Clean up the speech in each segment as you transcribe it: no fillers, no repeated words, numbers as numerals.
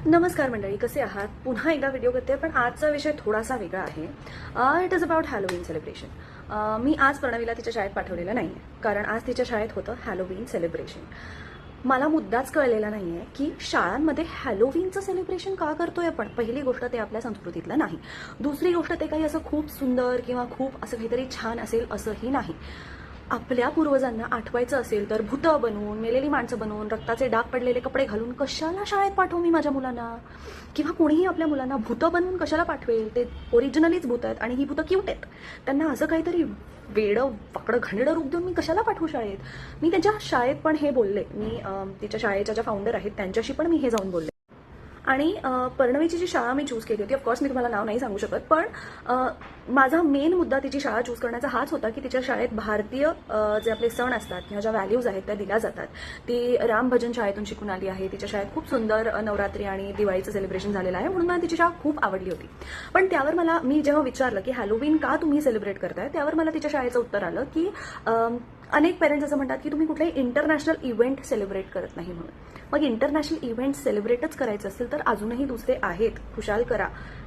नमस्कार मंडळी, कसे आहात? पुन्हा एकदा व्हिडिओ करते, पण आजचा विषय थोडासा वेगळा आहे. It is about Halloween celebration. मी आज प्रणवीला तिच्या शाळेत पाठवलेलं नाही आहे, कारण आज तिच्या शाळेत होतं हॅलोवीन सेलिब्रेशन. मला मुद्दाच कळलेला नाही आहे की शाळांमध्ये हॅलोवीनचं सेलिब्रेशन का करतोय आपण. पहिली गोष्ट, ते आपल्या संस्कृतीतलं नाही. दुसरी गोष्ट, ते काही असं खूप सुंदर किंवा खूप असं काहीतरी छान असेल असंही नाही. आपल्या पूर्वजांना आठवायचं असेल तर भूतं बनवून, मेलेली माणसं बनवून, रक्ताचे डाग पडलेले कपडे घालून कशाला शाळेत पाठवू मी माझ्या मुलांना? किंवा कोणीही आपल्या मुलांना भूतं बनवून कशाला पाठवेल? ते ओरिजिनलीच भूत आहेत आणि ही भूतं क्यूट आहेत. त्यांना असं काहीतरी वेडं वाकडं घाणेरडं रूप देऊन मी कशाला पाठवू शाळेत? मी त्यांच्या शाळेत पण हे बोलले. मी तिच्या शाळेच्या ज्या फाउंडर आहेत त्यांच्याशी पण मी हे जाऊन बोलले. आणि पर्णवीची जी शाळा मी चूज केली होती, ऑफकोर्स मी तुम्हाला नाव नाही सांगू शकत, पण माझा मेन मुद्दा तिची शाळा चूज करण्याचा हाच होता की तिच्या शाळेत भारतीय जे आपले सण असतात किंवा ज्या व्हॅल्यूज आहेत त्या दिल्या जातात. ती रामभजन शाळेतून शिकून आली आहे. तिच्या शाळेत खूप सुंदर नवरात्री आणि दिवाळीचं सेलिब्रेशन झालेलं आहे, म्हणून मला तिची शाळा खूप आवडली होती. पण त्यावर मी जेव्हा विचारलं की हॅलोवीन का तुम्ही सेलिब्रेट करताय, त्यावर मला तिच्या शाळेचं उत्तर आलं की अनेक पेरेंट्स असं म्हणतात की तुम्ही कुठलाही इंटरनॅशनल इव्हेंट सेलिब्रेट करत नाही म्हणून. मग इंटरनॅशनल इव्हेंट सेलिब्रेटच करायचं असेल तर अजूनही दुसरे आहेत, खुशाल करा.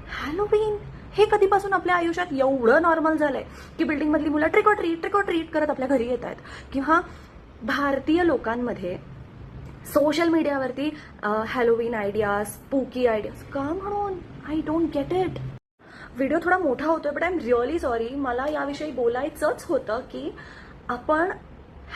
हॅलोवीन हे कधीपासून आपल्या आयुष्यात एवढं नॉर्मल झालंय की बिल्डिंगमधली मुलं ट्रिक ऑर ट्रीट करत आपल्या घरी येत आहेत. किंवा भारतीय लोकांमध्ये सोशल मीडियावरती हॅलोवीन आयडियाज, स्पूकी आयडियाज का म्हणून? I don't get it. Video थोडा मोठा होतोय, but I am really sorry. मला याविषयी बोलायचंच होतं की आपण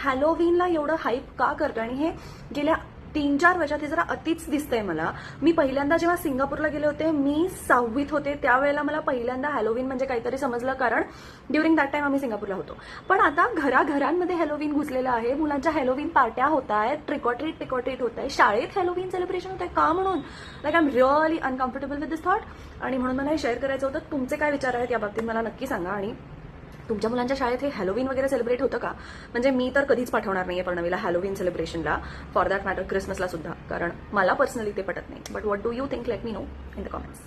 हॅलोवीनला एवढं हाईप का करतोय. आणि हे गेल्या 3-4 वर्षात हे जरा अतिच दिसतंय मला. मी पहिल्यांदा जेव्हा सिंगापूरला गेले होते, मी 6वीत होते, त्यावेळेला मला पहिल्यांदा हॅलोवीन म्हणजे काहीतरी समजलं, कारण ड्युरिंग दॅट टाइम आम्ही सिंगापूरला होतो. पण आता घराघरांमध्ये हॅलोवीन घुसलेलं आहे. मुलांच्या हॅलोवीन पार्ट्या होत आहेत, ट्रिक ऑर ट्रीट होत आहे, शाळेत हॅलोवीन सेलिब्रेशन होत आहे. का म्हणून? Like I am really uncomfortable with this thought. आणि म्हणून मला हे शेअर करायचं होतं. तुमचे काय विचार आहेत या बाबतीत मला नक्की सांगा. आणि तुमच्या मुलांच्या शाळेत हे हॅलोवीन वगैरे सेलिब्रेट होतं का? म्हणजे मी तर कधीच पाठवणार नाहीये प्रणवीला हॅलोवीन सेलिब्रेशनला, फॉर दॅट मॅटर क्रिसमसला सुद्धा, कारण मला पर्सनली ते पटत नाही. But what do you think? Let me know in the comments.